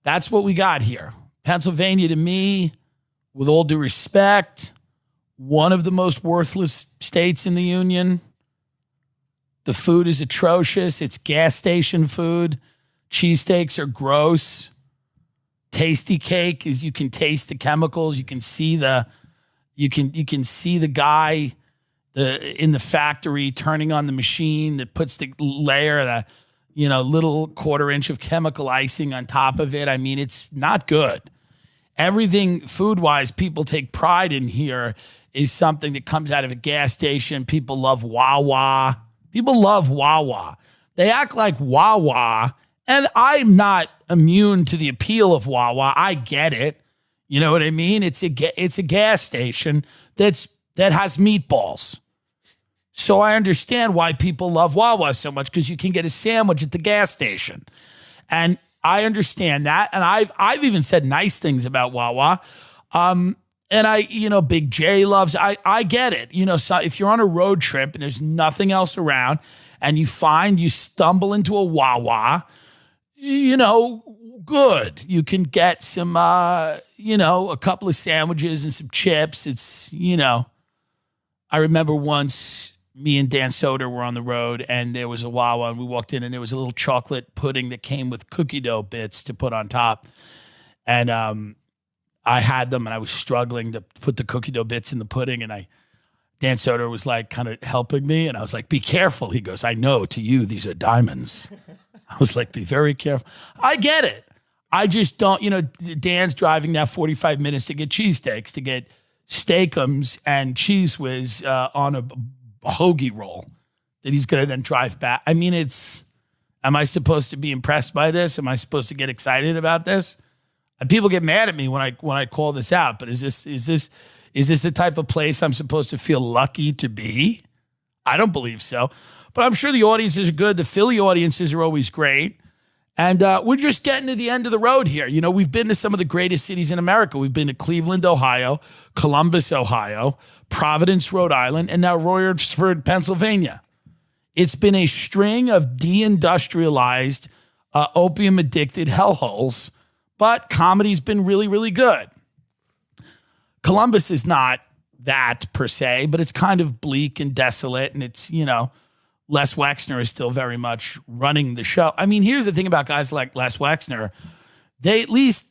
That's what we got here. Pennsylvania, to me, with all due respect, one of the most worthless states in the union. The food is atrocious. It's gas station food. Cheesesteaks are gross. Tasty cake is you can taste the chemicals. You can see the guy in the factory turning on the machine that puts the layer, the little quarter-inch of chemical icing on top of it. I mean, it's not good. Everything food-wise people take pride in here is something that comes out of a gas station. People love Wawa. People love Wawa. They act like Wawa, and I'm not immune to the appeal of Wawa. I get it. You know what I mean? It's a gas station that has meatballs. So I understand why people love Wawa so much, because you can get a sandwich at the gas station. And I understand that. And I've even said nice things about Wawa. And Big J loves, I get it. So if you're on a road trip and there's nothing else around and you stumble into a Wawa, good. You can get some, a couple of sandwiches and some chips. It's, I remember once me and Dan Soder were on the road and there was a Wawa and we walked in and there was a little chocolate pudding that came with cookie dough bits to put on top. And I had them and I was struggling to put the cookie dough bits in the pudding. And Dan Soder was like kind of helping me. And I was like, be careful. He goes, I know, to you, these are diamonds. I was like, be very careful. I get it. I just don't, Dan's driving now 45 minutes to get cheesesteaks, to get steakums and cheese whiz on a hoagie roll that he's going to then drive back. I mean, am I supposed to be impressed by this? Am I supposed to get excited about this? And people get mad at me when I call this out, but is this the type of place I'm supposed to feel lucky to be? I don't believe so, but I'm sure the audiences are good. The Philly audiences are always great. And we're just getting to the end of the road here. We've been to some of the greatest cities in America. We've been to Cleveland, Ohio, Columbus, Ohio, Providence, Rhode Island, and now Royersford, Pennsylvania. It's been a string of deindustrialized, opium-addicted hellholes, but comedy's been really, really good. Columbus is not that per se, but it's kind of bleak and desolate, and it's, Les Wexner is still very much running the show. I mean, here's the thing about guys like Les Wexner. They at least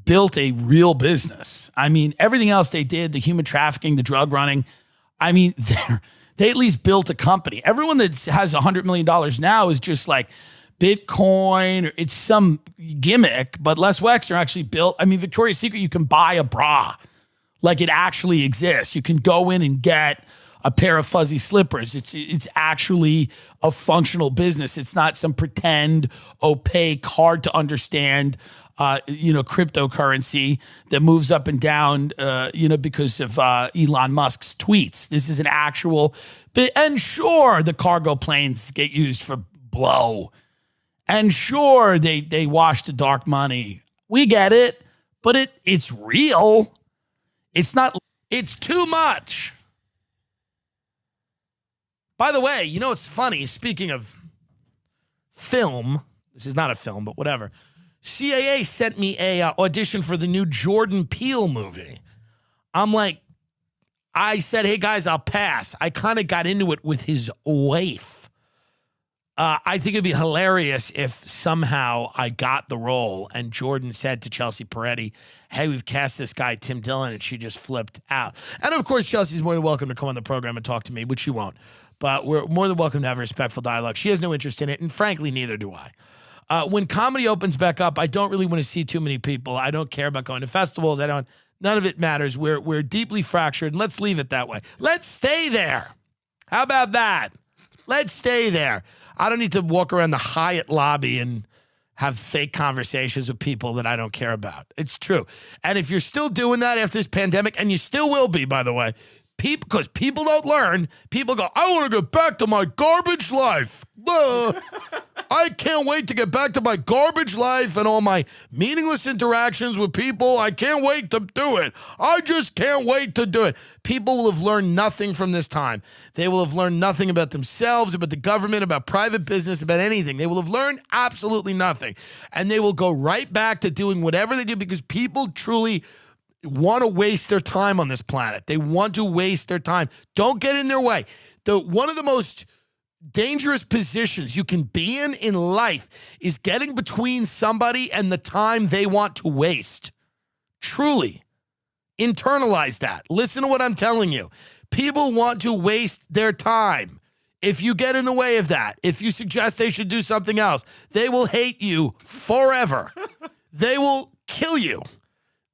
built a real business. I mean, everything else they did, the human trafficking, the drug running, I mean, they at least built a company. Everyone that has $100 million now is just like Bitcoin, or it's some gimmick, but Les Wexner actually built, Victoria's Secret, you can buy a bra. Like, it actually exists. You can go in and get a pair of fuzzy slippers. It's actually a functional business. It's not some pretend, opaque, hard to understand, cryptocurrency that moves up and down, because of Elon Musk's tweets. This is an actual, and sure, the cargo planes get used for blow. And sure, they wash the dark money. We get it, but it's real. It's not, it's too much. By the way, it's funny, speaking of film, this is not a film, but whatever. CAA sent me a audition for the new Jordan Peele movie. I said, hey guys, I'll pass. I kind of got into it with his wife. I think it'd be hilarious if somehow I got the role and Jordan said to Chelsea Peretti, hey, we've cast this guy, Tim Dillon, and she just flipped out. And of course, Chelsea's more than welcome to come on the program and talk to me, which she won't. But we're more than welcome to have a respectful dialogue. She has no interest in it, and frankly, neither do I. When comedy opens back up, I don't really want to see too many people. I don't care about going to festivals. None of it matters. We're deeply fractured, and let's leave it that way. Let's stay there. How about that? Let's stay there. I don't need to walk around the Hyatt lobby and have fake conversations with people that I don't care about. It's true. And if you're still doing that after this pandemic, and you still will be, by the way, because people don't learn, people go, I want to go back to my garbage life. I can't wait to get back to my garbage life and all my meaningless interactions with people. I can't wait to do it. I just can't wait to do it. People will have learned nothing from this time. They will have learned nothing about themselves, about the government, about private business, about anything. They will have learned absolutely nothing. And they will go right back to doing whatever they do because people truly want to waste their time on this planet. They want to waste their time. Don't get in their way. One of the most dangerous positions you can be in life is getting between somebody and the time they want to waste. Truly. Internalize that. Listen to what I'm telling you. People want to waste their time. If you get in the way of that, if you suggest they should do something else, they will hate you forever. They will kill you.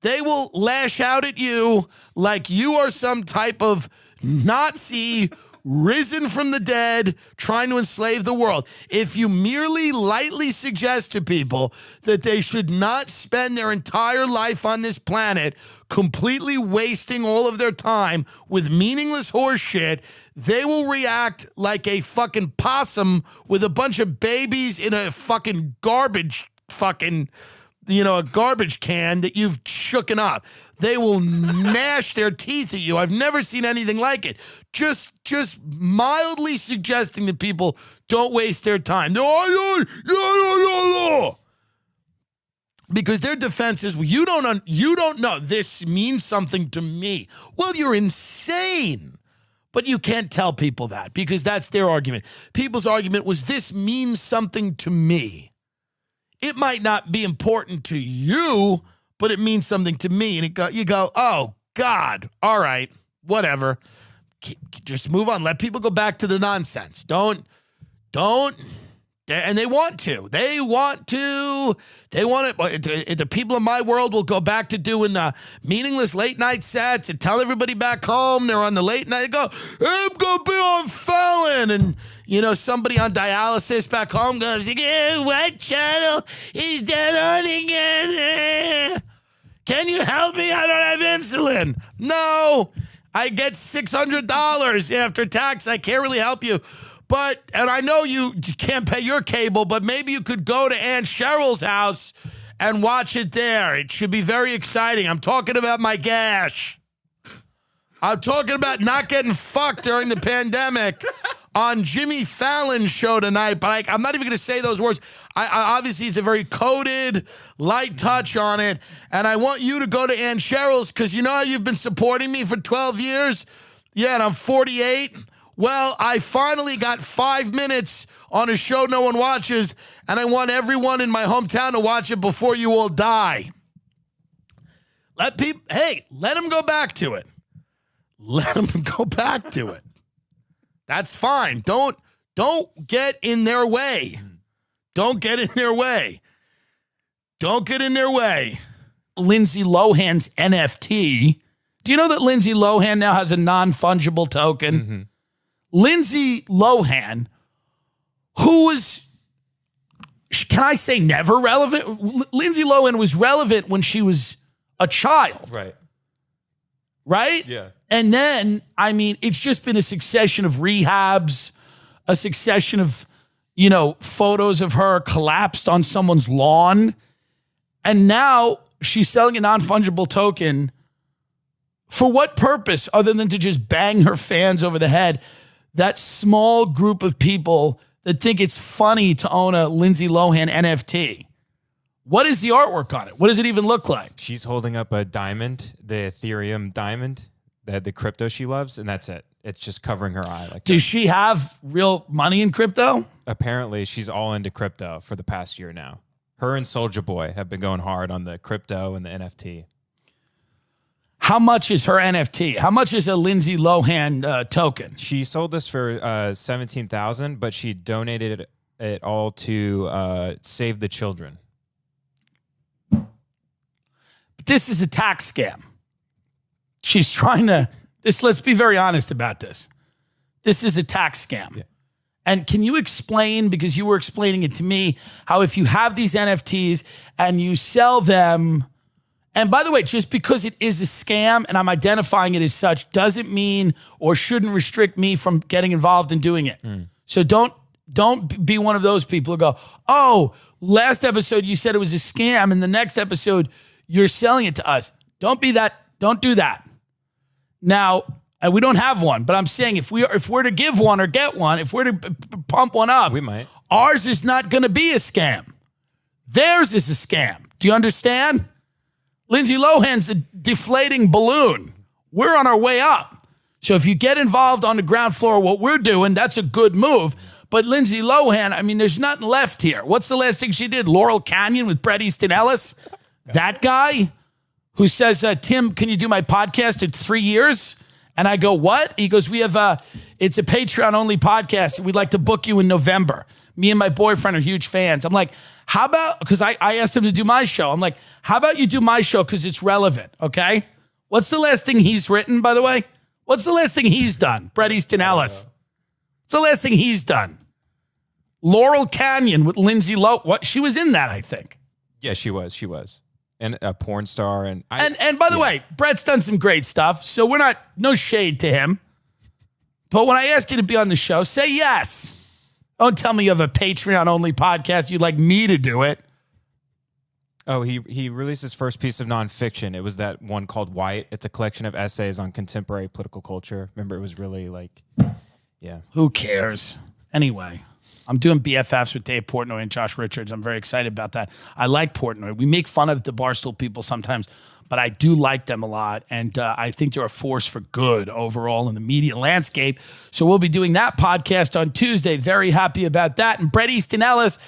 They will lash out at you like you are some type of Nazi risen from the dead trying to enslave the world. If you merely lightly suggest to people that they should not spend their entire life on this planet completely wasting all of their time with meaningless horse shit, they will react like a fucking possum with a bunch of babies in a fucking garbage a garbage can that you've shooken up. They will gnash their teeth at you. I've never seen anything like it. Just mildly suggesting that people don't waste their time. Because their defense is, well, you don't know. This means something to me. Well, you're insane. But you can't tell people that because that's their argument. People's argument was, this means something to me. It might not be important to you, but it means something to me. And you go, oh, God, all right, whatever. Just move on. Let people go back to the nonsense. Don't. And they want to. They want it. The people in my world will go back to doing meaningless late night sets and tell everybody back home they're on the late night. Go, I'm going to be on Fallon. And, somebody on dialysis back home goes, what channel is that on again? Can you help me? I don't have insulin. No, I get $600 after tax. I can't really help you. And I know you can't pay your cable, but maybe you could go to Aunt Cheryl's house and watch it there. It should be very exciting. I'm talking about my gash. I'm talking about not getting fucked during the pandemic on Jimmy Fallon's show tonight, but I'm not even going to say those words. I obviously, it's a very coded, light touch on it, and I want you to go to Aunt Cheryl's because you know how you've been supporting me for 12 years? Yeah, and I'm 48. Well, I finally got 5 minutes on a show no one watches, and I want everyone in my hometown to watch it before you all die. Let them go back to it. Let them go back to it. That's fine. Don't get in their way. Don't get in their way. Don't get in their way. Lindsay Lohan's NFT. Do you know that Lindsay Lohan now has a non-fungible token? Mm-hmm. Lindsay Lohan, who was, can I say never relevant? Lindsay Lohan was relevant when she was a child. Right? Yeah. And then, it's just been a succession of rehabs, a succession of, photos of her collapsed on someone's lawn. And now she's selling a non-fungible token. For what purpose other than to just bang her fans over the head? That small group of people that think it's funny to own a Lindsay Lohan NFT. What is the artwork on it? What does it even look like? She's holding up a diamond, the Ethereum diamond, the crypto she loves, and that's it. It's just covering her eye. Does she have real money in crypto? Apparently, she's all into crypto for the past year now. Her and Soulja Boy have been going hard on the crypto and the NFT. How much is her NFT? How much is a Lindsay Lohan token? She sold this for $17,000, but she donated it all to Save the Children. But this is a tax scam. She's trying to. Let's be very honest about this. This is a tax scam. Yeah. And can you explain, because you were explaining it to me, how if you have these NFTs and you sell them. And by the way, just because it is a scam and I'm identifying it as such doesn't mean or shouldn't restrict me from getting involved in doing it. So don't be one of those people who go, oh, last episode you said it was a scam, and the next episode you're selling it to us. Don't be that. Don't do that. Now, we don't have one, but I'm saying if we're to give one or get one, if we're to pump one up, we might. Ours is not going to be a scam. Theirs is a scam. Do you understand? Lindsay Lohan's a deflating balloon. We're on our way up. So if you get involved on the ground floor of what we're doing, that's a good move. But Lindsay Lohan, I mean, there's nothing left here. What's the last thing she did? Laurel Canyon with Bret Easton Ellis? That guy who says, Tim, can you do my podcast in 3 years? And I go, what? He goes, it's a Patreon-only podcast. We'd like to book you in November. Me and my boyfriend are huge fans. I'm like, how about, because I asked him to do my show. I'm like, how about you do my show because it's relevant, okay? What's the last thing he's written, by the way? What's the last thing he's done? Bret Easton Ellis. What's the last thing he's done? Laurel Canyon with Lindsay Lohan. What? She was in that, I think. Yeah, she was. She was. And a porn star. And by the way, Bret's done some great stuff, so we're not, no shade to him. But when I ask you to be on the show, say yes. Don't tell me you have a Patreon-only podcast. You'd like me to do it. Oh, he released his first piece of nonfiction. It was that one called White. It's a collection of essays on contemporary political culture. Remember, it was really like, yeah. Who cares? Anyway, I'm doing BFFs with Dave Portnoy and Josh Richards. I'm very excited about that. I like Portnoy. We make fun of the Barstool people sometimes, but I do like them a lot, and I think they're a force for good overall in the media landscape. So we'll be doing that podcast on Tuesday. Very happy about that. And Bret Easton Ellis,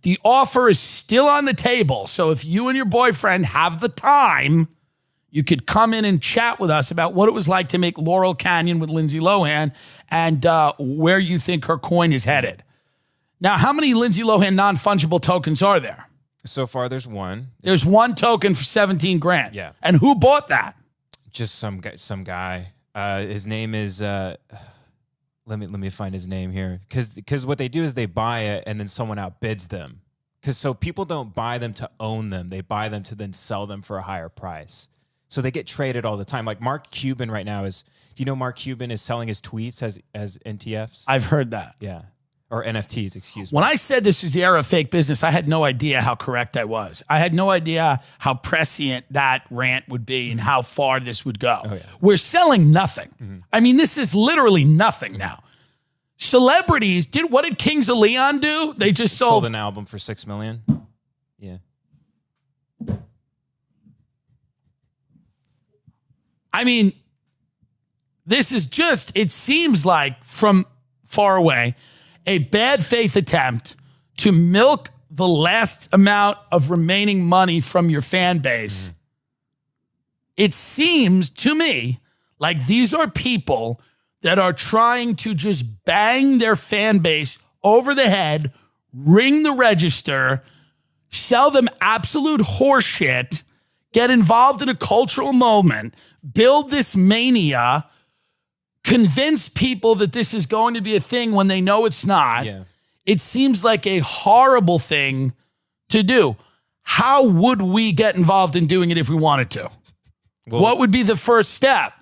the offer is still on the table. So if you and your boyfriend have the time, you could come in and chat with us about what it was like to make Laurel Canyon with Lindsay Lohan and where you think her coin is headed. Now, how many Lindsay Lohan non-fungible tokens are there? So far, there's one. There's one token for $17,000. Yeah. And who bought that? Just some guy. His name is. Let me find his name here, because what they do is they buy it and then someone outbids them. Because so people don't buy them to own them; they buy them to then sell them for a higher price. So they get traded all the time. Like Mark Cuban right now is. Do you know Mark Cuban is selling his tweets as NTFs? I've heard that. Yeah. Or NFTs, excuse me. When I said this was the era of fake business, I had no idea how correct I was. I had no idea how prescient that rant would be and how far this would go. Oh, yeah. We're selling nothing. Mm-hmm. I mean, this is literally nothing now. Celebrities, what did Kings of Leon do? They just sold an album for $6 million. Yeah. I mean, this is just, it seems like from far away, a bad faith attempt to milk the last amount of remaining money from your fan base. Mm-hmm. It seems to me like these are people that are trying to just bang their fan base over the head, ring the register, sell them absolute horseshit, get involved in a cultural moment, build this mania, convince people that this is going to be a thing when they know it's not. Yeah. It seems like a horrible thing to do. How would we get involved in doing it if we wanted to? Well, what would be the first step?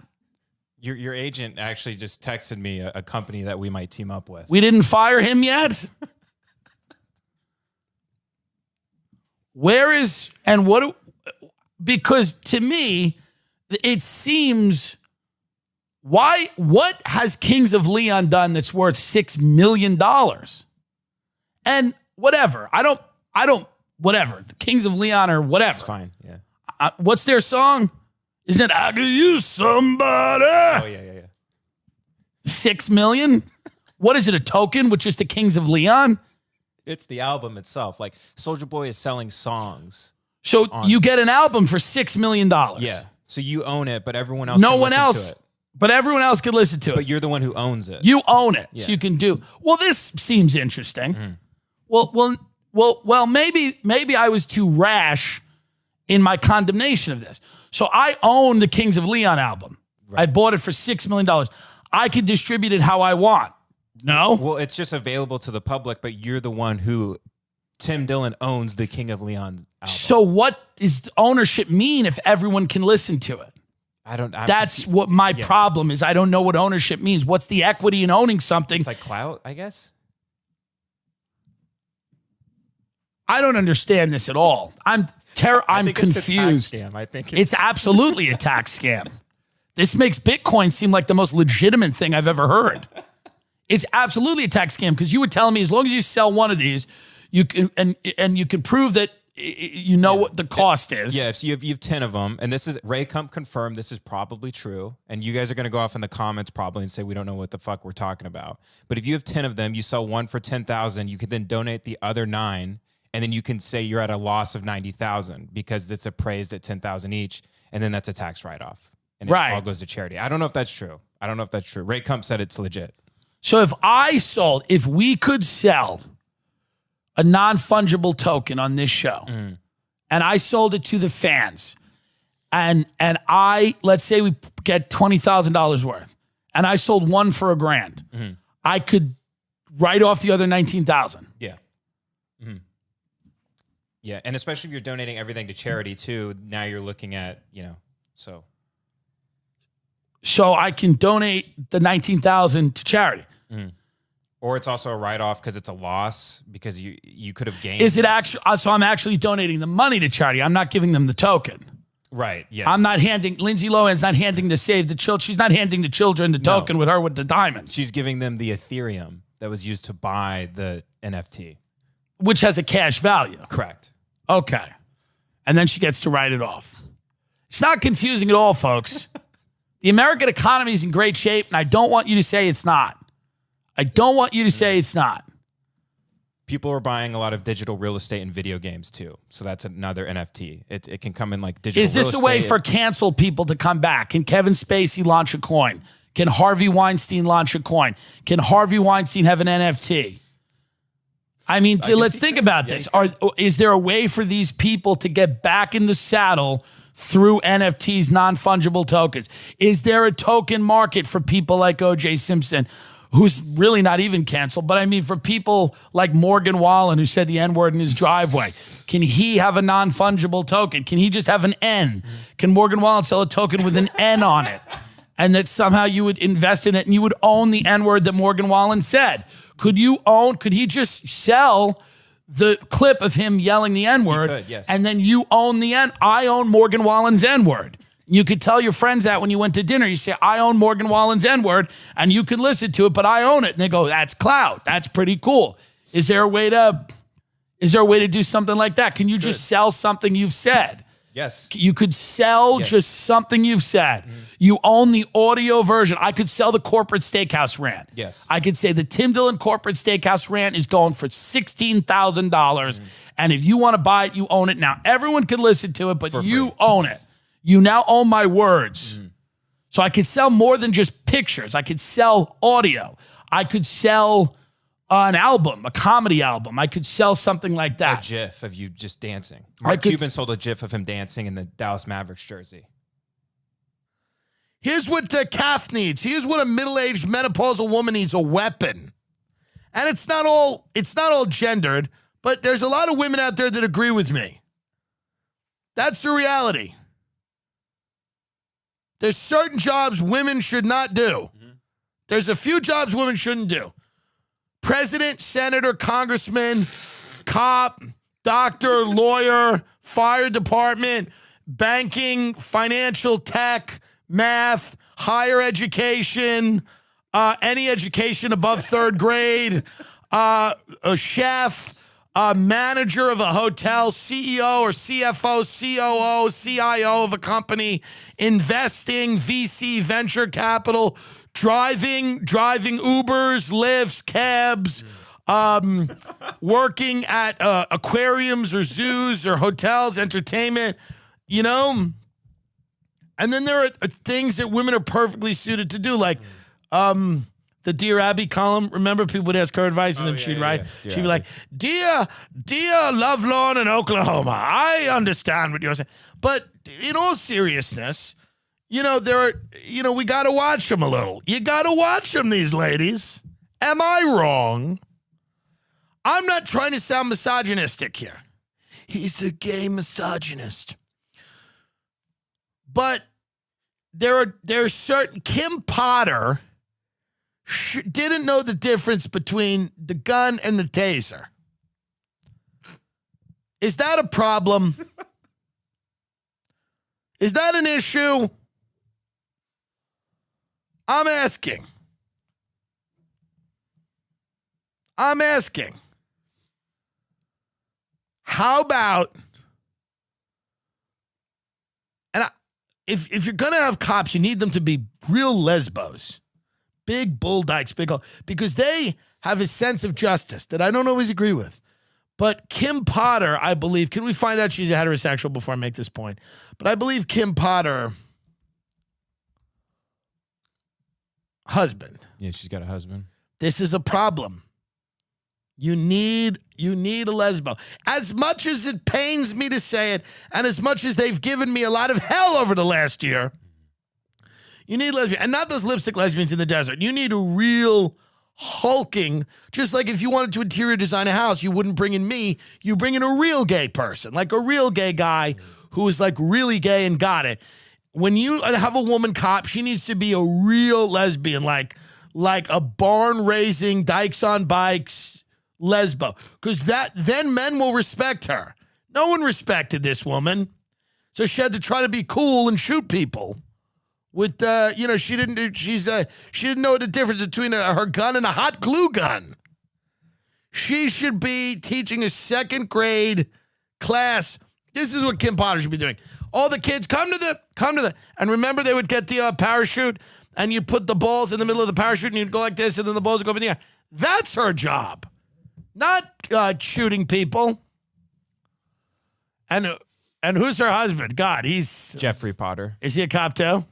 Your agent actually just texted me a company that we might team up with. We didn't fire him yet? Where is, and what, because to me, it seems... What has Kings of Leon done that's worth $6 million? And whatever. I don't, whatever. The Kings of Leon or whatever. It's fine, yeah. What's their song? Isn't it, I Could Use Somebody? Oh, yeah. $6 million? What is it, a token, which is the Kings of Leon? It's the album itself. Like, Soulja Boy is selling songs. So you get an album for $6 million. Yeah. So you own it, but everyone else No can one listen else. to it. But everyone else can listen to it. But you're the one who owns it. You own it, Yeah. so you can do. Well, this seems interesting. Mm-hmm. Well. Maybe I was too rash in my condemnation of this. So I own the Kings of Leon album. Right. I bought it for $6 million. I can distribute it how I want. No. Well, it's just available to the public, but you're the one who, Tim Dillon, owns the King of Leon album. So what does ownership mean if everyone can listen to it? That's what my problem is. I don't know what ownership means. What's the equity in owning something? It's like clout, I guess. I don't understand this at all. I'm confused. I think It's absolutely a tax scam. This makes Bitcoin seem like the most legitimate thing I've ever heard. It's absolutely a tax scam because you were telling me as long as you sell one of these, you can and you can prove that you know what the cost is. Yeah, if you have 10 of them, and this is Ray Kump confirmed this is probably true, and you guys are going to go off in the comments probably and say we don't know what the fuck we're talking about. But if you have 10 of them, you sell one for 10,000, you can then donate the other 9, and then you can say you're at a loss of 90,000 because it's appraised at 10,000 each, and then that's a tax write-off. And it all goes to charity. I don't know if that's true. Ray Kump said it's legit. So if we could sell a non-fungible token on this show and I sold it to the fans and let's say we get $20,000 worth and I sold one for $1,000, I could write off the other 19,000. Yeah. Yeah. And especially if you're donating everything to charity too, now you're looking at, So I can donate the 19,000 to charity. Or it's also a write-off because it's a loss because you could have gained. Is it actually? So I'm actually donating the money to charity. I'm not giving them the token. Right. Yes. I'm not handing. Lindsay Lohan's not handing to Save the Children. She's not handing the children the token with her with the diamond. She's giving them the Ethereum that was used to buy the NFT, which has a cash value. Correct. Okay, and then she gets to write it off. It's not confusing at all, folks. The American economy is in great shape, and I don't want you to say it's not. People are buying a lot of digital real estate and video games too. So that's another NFT. It can come in like digital real estate. Is this a way for canceled people to come back? Can Kevin Spacey launch a coin? Can Harvey Weinstein launch a coin? Can Harvey Weinstein have an NFT? I mean, let's think about this. Is there a way for these people to get back in the saddle through NFTs, non-fungible tokens? Is there a token market for people like O.J. Simpson, who's really not even canceled? But I mean, for people like Morgan Wallen, who said the N-word in his driveway, can he have a non-fungible token? Can he just have an N? Can Morgan Wallen sell a token with an N on it? And that somehow you would invest in it and you would own the N-word that Morgan Wallen said? Could he just sell the clip of him yelling the N-word, yes. And then you own the N? I own Morgan Wallen's N-word. You could tell your friends that when you went to dinner. You say, I own Morgan Wallen's N-word, and you can listen to it, but I own it. And they go, that's clout. That's pretty cool. Is there a way to do something like that? Can you just sell something you've said? Yes. You could sell just something you've said. You own the audio version. I could sell the corporate steakhouse rant. Yes. I could say the Tim Dillon corporate steakhouse rant is going for $16,000. And if you want to buy it, you own it now. Everyone can listen to it, but you own it. You now own my words. So I could sell more than just pictures. I could sell audio. I could sell an album, a comedy album. I could sell something like that. A GIF of you just dancing. Mark Cuban sold a GIF of him dancing in the Dallas Mavericks jersey. Here's what the calf needs. Here's what a middle-aged menopausal woman needs: a weapon. And it's not all gendered, but there's a lot of women out there that agree with me. That's the reality. There's certain jobs women should not do. There's a few jobs women shouldn't do. President, senator, congressman, cop, doctor, lawyer, fire department, banking, financial tech, math, higher education, any education above third grade, a chef, a manager of a hotel, CEO or CFO, COO, CIO of a company, investing, VC, venture capital, driving Ubers, Lyfts, cabs, working at aquariums or zoos or hotels, entertainment, And then there are things that women are perfectly suited to do, like the Dear Abby column. Remember, people would ask her advice, and then she'd write. She'd be like, "Dear Lovelorn in Oklahoma, I understand what you're saying, but in all seriousness, we got to watch them a little. You got to watch them, these ladies. Am I wrong? I'm not trying to sound misogynistic here. He's the gay misogynist, but there are certain. Kim Potter didn't know the difference between the gun and the taser. Is that a problem? Is that an issue? I'm asking. How about, and if you're going to have cops, you need them to be real lesbos, big bull dykes, because they have a sense of justice that I don't always agree with. But Kim Potter, I believe, can we find out she's a heterosexual before I make this point? But I believe Kim Potter, husband. Yeah, she's got a husband. This is a problem. You need a lesbo. As much as it pains me to say it, and as much as they've given me a lot of hell over the last year, you need lesbian. And not those lipstick lesbians in the desert. You need a real hulking, just like if you wanted to interior design a house, you wouldn't bring in me. You bring in a real gay person, like a real gay guy who is like really gay and got it. When you have a woman cop, she needs to be a real lesbian, like a barn-raising, dykes on bikes lesbo, because then men will respect her. No one respected this woman, so she had to try to be cool and shoot people. With she didn't know the difference between her gun and a hot glue gun. She should be teaching a second grade class. This is what Kim Potter should be doing. All the kids come to the, and remember they would get the parachute, and you'd put the balls in the middle of the parachute, and you'd go like this, and then the balls would go up in the air. That's her job. Not shooting people. And who's her husband? God, he's Jeffrey Potter. Is he a cop too?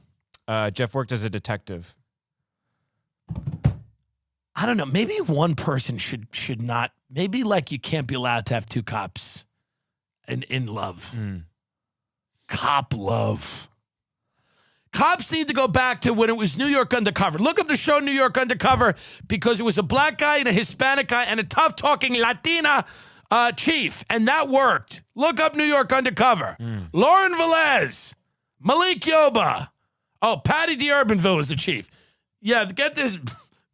Jeff worked as a detective. I don't know. Maybe one person should not. Maybe like you can't be allowed to have two cops in love. Cop love. Cops need to go back to when it was New York Undercover. Look up the show New York Undercover, because it was a black guy and a Hispanic guy and a tough-talking Latina chief, and that worked. Look up New York Undercover. Lauren Velez, Malik Yoba. Oh, Patty d'Urbanville was the chief. Yeah, get this.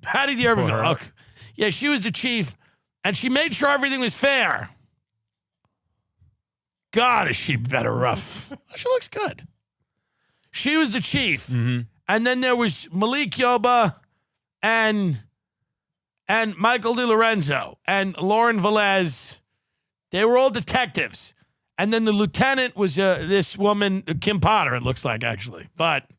Patty d'Urbanville. Okay. Yeah, she was the chief, and she made sure everything was fair. God, is she better rough. She looks good. She was the chief. And then there was Malik Yoba and Michael DiLorenzo and Lauren Velez. They were all detectives. And then the lieutenant was this woman, Kim Potter, it looks like, actually. But